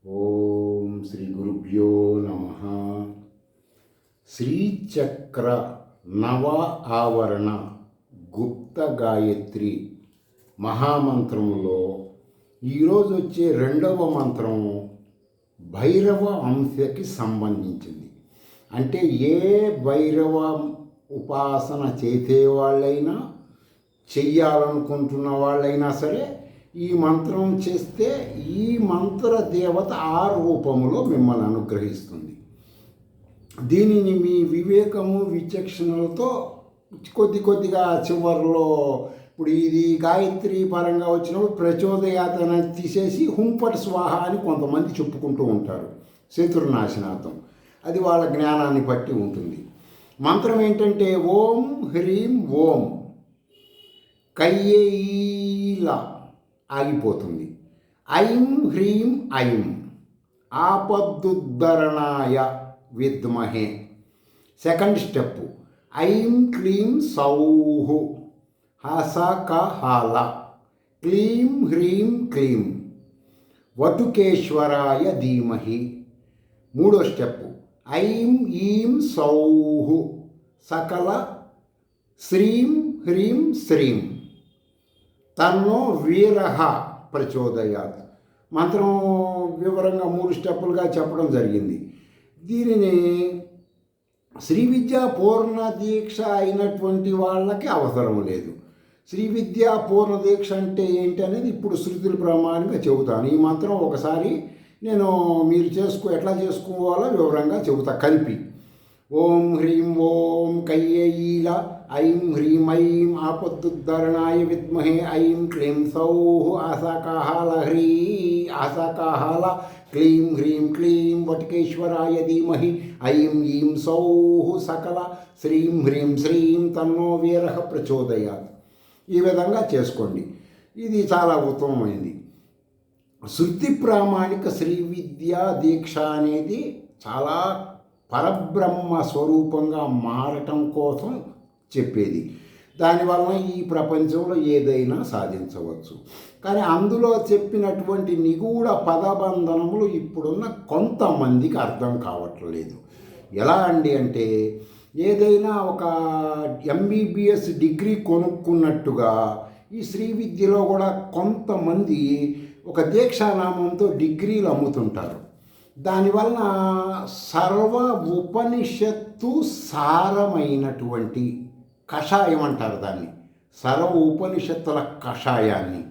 ఓం శ్రీ గురుభ్యో నమ. శ్రీచక్ర నవ ఆవరణ గుప్త గాయత్రి మహామంత్రములో ఈరోజు వచ్చే రెండవ మంత్రం భైరవ అంశకి సంబంధించింది. అంటే ఏ భైరవ ఉపాసన చేసేవాళ్ళైనా చెయ్యాలనుకుంటున్న వాళ్ళైనా సరే ఈ మంత్రం చేస్తే ఈ మంత్ర దేవత ఆ రూపంలో మిమ్మల్ని అనుగ్రహిస్తుంది. దీనిని మీ వివేకము విచక్షణలతో కొద్దిగా చివరిలో ఇప్పుడు ఇది గాయత్రి పరంగా వచ్చినప్పుడు ప్రచోదయాతన తీసేసి హుంపట్ స్వాహ అని కొంతమంది చెప్పుకుంటూ ఉంటారు, శత్రునాశనార్థం. అది వాళ్ళ జ్ఞానాన్ని బట్టి ఉంటుంది. మంత్రం ఏంటంటే ఓం హ్రీం ఓం కయ్యేలా ఆగిపోతుంది. ఐం హ్రీం ఐం ఆపద్దుద్ధరణాయ విద్మహే. సెకండ్ స్టెప్ ఐం క్లీం సౌహు హసకహాల క్లీం హ్రీం క్లీం వటుకేశ్వరాయ ధీమహి. మూడో స్టెప్ ఐం ఈం సౌహు సకల శ్రీం హ్రీం శ్రీం తన్నో వీరహ ప్రచోదయాత్. మంత్రం వివరంగా 3 స్టెప్పులుగా చెప్పడం జరిగింది. దీనిని శ్రీ విద్యా పూర్ణ దీక్ష అయినటువంటి వాళ్ళకి అవసరం లేదు. శ్రీ విద్యా పూర్ణ దీక్ష అంటే ఏంటి అనేది ఇప్పుడు శృతుల ప్రమాణంగా చెబుతాను. ఈ మంత్రం ఒకసారి నేను మీరు ఎట్లా చేసుకోవాలో వివరంగా చెబుతా కలిపి. ఓం హ్రీం ఓం కయ్యేల ఐం హ్రీం ఐం ఆపద్దుద్ధరణాయ విద్మహే ఐం క్లీం సౌః ఆసాకాహాల క్లీం హ్రీం క్లీం వటుకేశ్వరాయ ధీమహి ఐం ఈం సౌః సకల శ్రీం హ్రీం శ్రీం తన్నో వీరః ప్రచోదయాత్. ఈ విధంగా చేసుకోండి. ఇది చాలా ఉత్తమమైనది. శృతి ప్రామాణిక శ్రీ విద్యా దీక్ష అనేది చాలా పరబ్రహ్మ స్వరూపంగా మారటం కోసం చెప్పేది. దానివలన ఈ ప్రపంచంలో ఏదైనా సాధించవచ్చు. కానీ అందులో చెప్పినటువంటి నిగూఢ పదబంధనములు ఇప్పుడున్న కొంతమందికి అర్థం కావట్లేదు. ఎలా అంటే ఏదైనా ఒక ఎంబీబీఎస్ డిగ్రీ కొనుక్కున్నట్టుగా ఈ శ్రీ విద్యలో కూడా కొంతమంది ఒక దీక్షానామంతో డిగ్రీలు అమ్ముతుంటారు. దానివలన సర్వ ఉపనిషత్తు సారమైనటువంటి కషాయం అంటారు దాన్ని, సర్వ ఉపనిషత్తుల కషాయాన్ని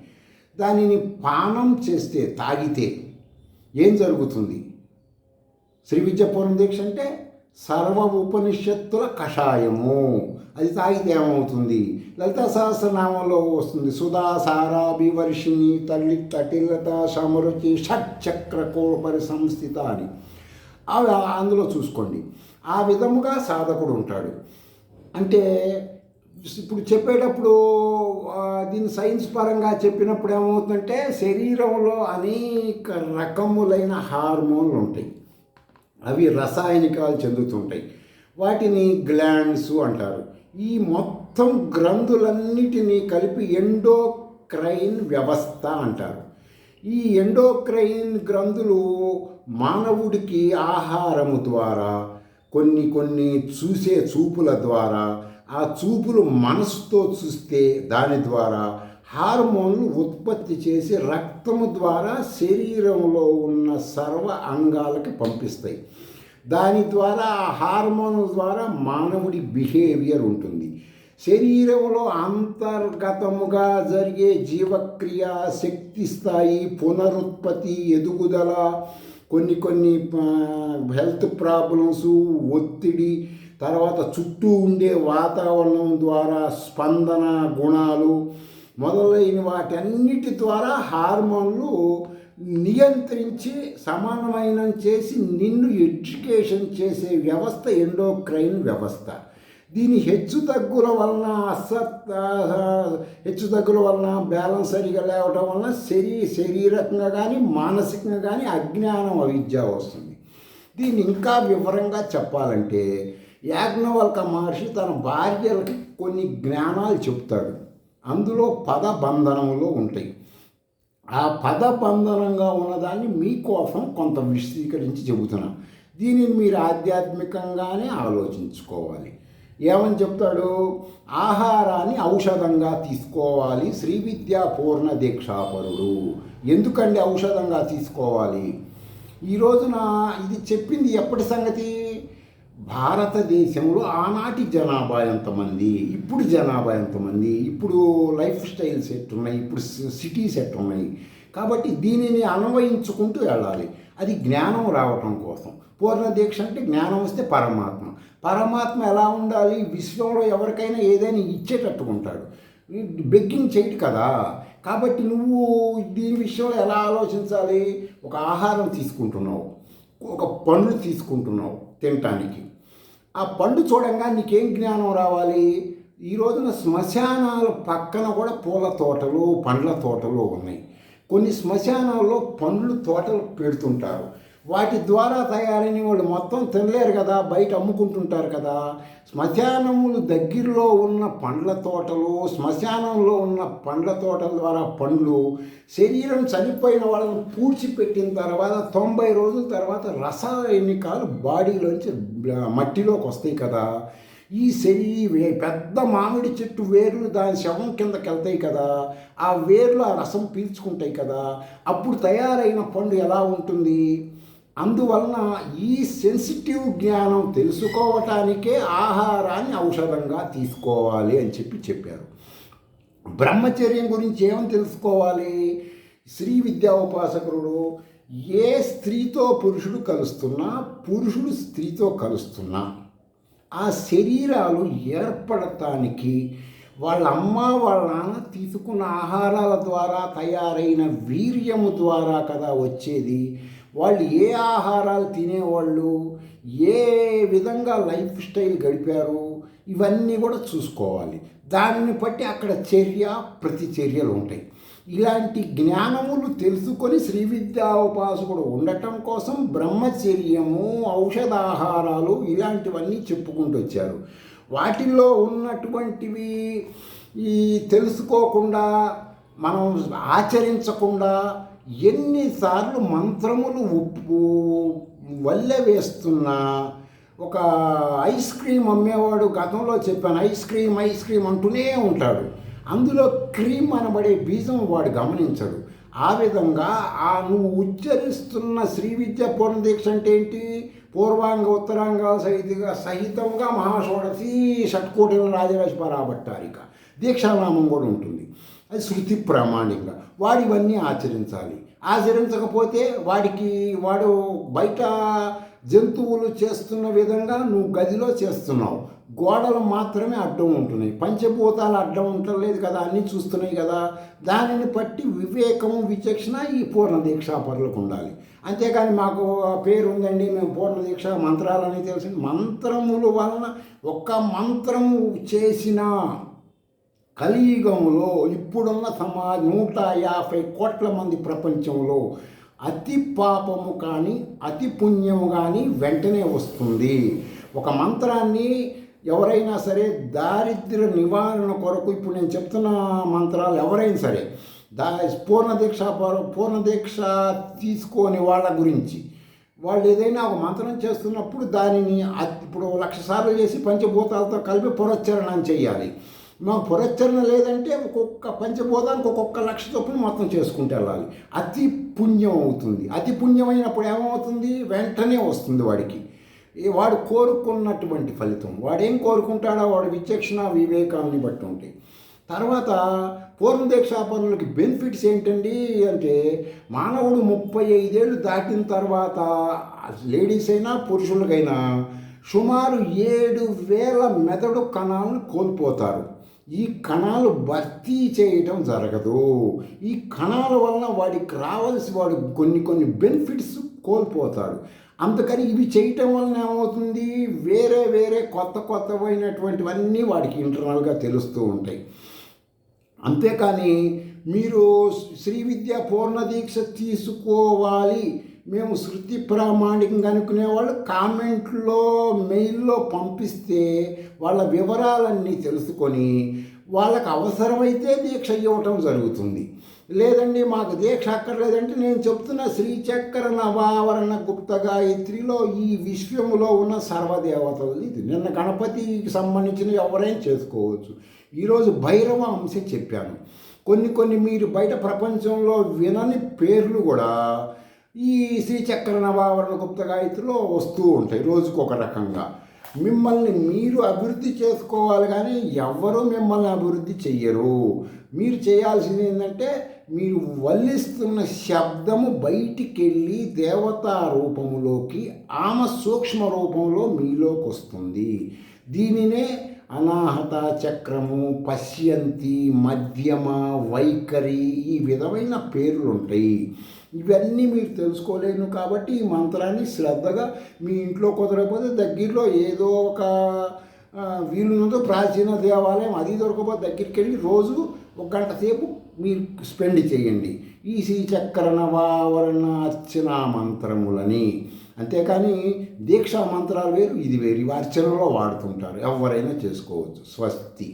దానిని పానం చేస్తే తాగితే ఏం జరుగుతుంది? శ్రీ విద్య పూర్ణ దీక్ష అంటే సర్వ ఉపనిషత్తుల కషాయము. అది తాగితే ఏమవుతుంది? లలితా సహస్రనామంలో వస్తుంది, సుధా సారాభివర్షిణి తల్లి తటిలత సమరుచి షట్చక్ర కోపరి సంస్థిత అని. అందులో చూసుకోండి. ఆ విధముగా సాధకుడు ఉంటాడు. అంటే ఇప్పుడు చెప్పేటప్పుడు దీన్ని సైన్స్ పరంగా చెప్పినప్పుడు ఏమవుతుందంటే శరీరంలో అనేక రకములైన హార్మోన్లు ఉంటాయి. అవి రసాయనికాలు చెందుతుంటాయి. వాటిని గ్లాండ్స్ అంటారు. ఈ మొత్తం గ్రంథులన్నిటినీ కలిపి ఎండోక్రైన్ వ్యవస్థ అంటారు. ఈ ఎండోక్రైన్ గ్రంథులు మానవుడికి ఆహారము ద్వారా కొన్ని చూసే చూపుల ద్వారా, ఆ చూపులు మనసుతో చూస్తే దాని ద్వారా హార్మోన్లు ఉత్పత్తి చేసి రక్తము ద్వారా శరీరంలో ఉన్న సర్వ అంగాలకి పంపిస్తాయి. దాని ద్వారా ఆ హార్మోన్ల ద్వారా మానవుడి బిహేవియర్ ఉంటుంది. శరీరంలో అంతర్గతముగా జరిగే జీవక్రియ, శక్తి స్థాయి, పునరుత్పత్తి, ఎదుగుదల, కొన్ని హెల్త్ ప్రాబ్లమ్స్, ఒత్తిడి, తర్వాత చుట్టూ ఉండే వాతావరణం ద్వారా స్పందన గుణాలు మొదలైన వాటన్నిటి ద్వారా హార్మోన్లు నియంత్రించి సమన్వయం చేసి నిన్ను ఎడ్యుకేషన్ చేసే వ్యవస్థ ఎండోక్రైన్ వ్యవస్థ. దీని హెచ్చుతగ్గుల వలన బ్యాలెన్స్ సరిగా లేవటం వలన శరీరకంగా కానీ మానసికంగా కానీ అజ్ఞానం, అవిద్య వస్తుంది. దీన్ని ఇంకా వివరంగా చెప్పాలంటే యాజ్ఞవల్క మహర్షి తన భార్యలకి కొన్ని జ్ఞానాలు చెప్తాడు. అందులో పదబంధనములో ఉంటాయి. ఆ పదబంధనంగా ఉన్నదాన్ని మీకోసం కొంత విశదీకరించి చెబుతున్నా. దీనిని మీరు ఆధ్యాత్మికంగానే ఆలోచించుకోవాలి. ఏమని చెప్తాడు? ఆహారాన్ని ఔషధంగా తీసుకోవాలి శ్రీ విద్యా పూర్ణ దీక్షాపరుడు. ఎందుకండి ఔషధంగా తీసుకోవాలి? ఈ రోజున ఇది చెప్పింది ఎప్పటి సంగతి? భారతదేశంలో ఆనాటి జనాభా ఎంతమంది, ఇప్పుడు జనాభా ఎంతమంది, ఇప్పుడు లైఫ్ స్టైల్స్ ఎట్టున్నాయి, ఇప్పుడు సిటీస్ ఎట్టున్నాయి. కాబట్టి దీనిని అన్వయించుకుంటూ వెళ్ళాలి. అది జ్ఞానం రావటం కోసం. పూర్ణ దీక్ష అంటే జ్ఞానం వస్తే పరమాత్మ. పరమాత్మ ఎలా ఉండాలి? విశ్వంలో ఎవరికైనా ఏదైనా ఇచ్చేటట్టు ఉంటాడు, బెగ్గింగ్ చేయడు కదా. కాబట్టి నువ్వు దీని విషయంలో ఎలా ఆలోచించాలి? ఒక ఆహారం తీసుకుంటున్నావు, ఒక పండ్లు తీసుకుంటున్నావు తినటానికి. ఆ పండు చూడంగా నీకేం జ్ఞానం రావాలి? ఈ రోజున శ్మశానాల పక్కన కూడా పూల తోటలు, పండ్ల తోటలు ఉన్నాయి. కొన్ని శ్మశానాల్లో పండ్లు తోటలు పెడుతుంటారు. వాటి ద్వారా తయారైన వాళ్ళు మొత్తం తినలేరు కదా, బయట అమ్ముకుంటుంటారు కదా. శ్మశానములు దగ్గరలో ఉన్న పండ్ల తోటలు, శ్మశానంలో ఉన్న పండ్ల తోటల ద్వారా పండ్లు శరీరం చనిపోయిన వాళ్ళని పూడ్చిపెట్టిన తర్వాత 90 రోజుల తర్వాత రసాయనికాలు బాడీలోంచి మట్టిలోకి వస్తాయి కదా. ఈ పెద్ద మామిడి చెట్టు వేర్లు దాని శవం కిందకి వెళ్తాయి కదా. ఆ వేర్లు ఆ రసం పీల్చుకుంటాయి కదా. అప్పుడు తయారైన పండు ఎలా ఉంటుంది? అందువలన ఈ సెన్సిటివ్ జ్ఞానం తెలుసుకోవటానికే ఆహారాన్ని ఔషధంగా తీసుకోవాలి అని చెప్పారు. బ్రహ్మచర్యం గురించి ఏమని తెలుసుకోవాలి? శ్రీ విద్యా ఉపాసకుడు ఏ స్త్రీతో పురుషుడు కలుస్తున్నా, పురుషుడు స్త్రీతో కలుస్తున్నా ఆ శరీరాలు ఏర్పడటానికి వాళ్ళ అమ్మ వాళ్ళ నాన్న తీసుకున్న ఆహారాల ద్వారా తయారైన వీర్యము ద్వారా కదా వచ్చేది. వాళ్ళు ఏ ఆహారాలు తినేవాళ్ళు, ఏ విధంగా లైఫ్ స్టైల్ గడిపారు, ఇవన్నీ కూడా చూసుకోవాలి. దానిని బట్టి అక్కడ ప్రతిచర్యలు ఉంటాయి. ఇలాంటి జ్ఞానములు తెలుసుకొని శ్రీ విద్యా ఉపాసకుడు ఉండటం కోసం బ్రహ్మచర్యము, ఔషధాహారాలు ఇలాంటివన్నీ చెప్పుకుంటూ వచ్చారు. వాటిల్లో ఉన్నటువంటివి ఈ తెలుసుకోకుండా మనం ఆచరించకుండా ఎన్నిసార్లు మంత్రములు వల్లె వేస్తున్నా, ఒక ఐస్ క్రీమ్ అమ్మేవాడు గతంలో చెప్పాను, ఐస్ క్రీమ్ అంటూనే ఉంటాడు. అందులో క్రీమ్ అనబడే బీజం వాడు గమనించడు. ఆ విధంగా నువ్వు ఉచ్చరిస్తున్న శ్రీ విద్య పూర్ణ దీక్ష అంటే ఏంటి? పూర్వాంగ ఉత్తరాంగాల సహితంగా మహాషోడశి షట్కోటిల రాజరాజ పరాభట్టారిక దీక్షానామం కూడా ఉంటుంది. అది శృతి ప్రామాణికంగా వాడు ఇవన్నీ ఆచరించాలి. ఆచరించకపోతే వాడు బయట జంతువులు చేస్తున్న విధంగా నువ్వు గదిలో చేస్తున్నావు. గోడలు మాత్రమే అడ్డం ఉంటున్నాయి, పంచభూతాలు అడ్డం ఉండలేదు కదా, అన్నీ చూస్తున్నాయి కదా. దానిని బట్టి వివేకము, విచక్షణ ఈ పూర్ణ దీక్షాపరులకు ఉండాలి. అంతేకాని మాకు పేరు ఉందండి, మేము పూర్ణ దీక్ష మంత్రాలని తెలిసింది. మంత్రముల వలన ఒక్క మంత్రము చేసిన కలియుగంలో ఇప్పుడున్న సమాజం 150 కోట్ల మంది ప్రపంచంలో అతి పాపము కానీ అతి పుణ్యము కానీ వెంటనే వస్తుంది. ఒక మంత్రాన్ని ఎవరైనా సరే దారిద్ర్య నివారణ కొరకు, ఇప్పుడు నేను చెప్తున్న మంత్రాలు ఎవరైనా సరే పూర్ణ దీక్ష తీసుకోని వాళ్ళ గురించి, వాళ్ళు ఏదైనా ఒక మంత్రం చేస్తున్నప్పుడు దానిని ఇప్పుడు 1,00,000 సార్లు చేసి పంచభూతాలతో కలిపి పురస్చరణం చేయాలి. మాకు పురస్చరణ లేదంటే ఒక్కొక్క పంచభూతానికి ఒక్కొక్క 1,00,000 చొప్పున మొత్తం చేసుకుంటూ వెళ్ళాలి. అతి పుణ్యం అవుతుంది. అతి పుణ్యమైనప్పుడు ఏమవుతుంది? వెంటనే వస్తుంది వాడికి వాడు కోరుకున్నటువంటి ఫలితం. వాడేం కోరుకుంటాడో వాడు విచక్షణ వివేకాన్ని బట్టి ఉంటాయి. తర్వాత పూర్ణ దీక్షాపరులకి బెనిఫిట్స్ ఏంటండి అంటే, మానవుడు 35 ఏళ్ళు దాటిన తర్వాత లేడీస్ అయినా పురుషులకైనా సుమారు 7,000 మెదడు కణాలను కోల్పోతారు. ఈ కణాలు భర్తీ చేయటం జరగదు. ఈ కణాల వలన వాడికి వాడు కొన్ని బెనిఫిట్స్ కోల్పోతాడు. అందుకని ఇవి చేయటం వలన ఏమవుతుంది? వేరే కొత్తవైనటువంటివన్నీ వాడికి ఇంటర్నల్గా తెలుస్తూ ఉంటాయి. అంతేకాని మీరు శ్రీ విద్య పూర్ణ దీక్ష తీసుకోవాలి, మేము శృతి ప్రామాణికంగా అనుకునేవాళ్ళు కామెంట్లో మెయిల్లో పంపిస్తే వాళ్ళ వివరాలన్నీ తెలుసుకొని వాళ్ళకు అవసరమైతే దీక్ష ఇవ్వటం జరుగుతుంది. లేదండి మాకు దీక్ష అక్కర్లేదంటే నేను చెప్తున్న శ్రీచక్ర నవావరణ గుప్త గాయత్రిలో ఈ విశ్వములో ఉన్న సర్వదేవతలు ఇది. నిన్న గణపతికి సంబంధించిన ఎవరైనా చేసుకోవచ్చు. ఈరోజు భైరవ అంశ చెప్పాను. కొన్ని మీరు బయట ప్రపంచంలో వినని పేర్లు కూడా ఈ శ్రీచక్ర నవావరణ గుప్త గాయత్రిలో వస్తూ ఉంటాయి రోజుకొక రకంగా. మిమ్మల్ని మీరు అభివృద్ధి చేసుకోవాలి, కానీ ఎవ్వరూ మిమ్మల్ని అభివృద్ధి చెయ్యరు. మీరు చేయాల్సింది ఏంటంటే మీరు వల్లిస్తున్న శబ్దము బయటికి వెళ్ళి దేవతా రూపంలోకి ఆమె సూక్ష్మ రూపంలో మీలోకి వస్తుంది. దీనినే అనాహత చక్రము, పశ్యంతి, మధ్యమ, వైఖరి ఈ విధమైన పేర్లు ఉంటాయి. ఇవన్నీ మీరు తెలుసుకోలేను కాబట్టి ఈ మంత్రాన్ని శ్రద్ధగా మీ ఇంట్లో కుదరకపోతే దగ్గరలో ఏదో ఒక వీలున్నదో ప్రాచీన దేవాలయం అది దొరకకపోతే దగ్గరికి వెళ్ళి రోజు 1 గంట సేపు మీరు స్పెండ్ చేయండి ఈ శ్రీచక్ర నవావరణ అర్చనా మంత్రములని. అంతేకాని దీక్షా మంత్రాలు వేరు, ఇది వేరు. ఇవి అర్చనలో వాడుతుంటారు, ఎవరైనా చేసుకోవచ్చు. స్వస్తి.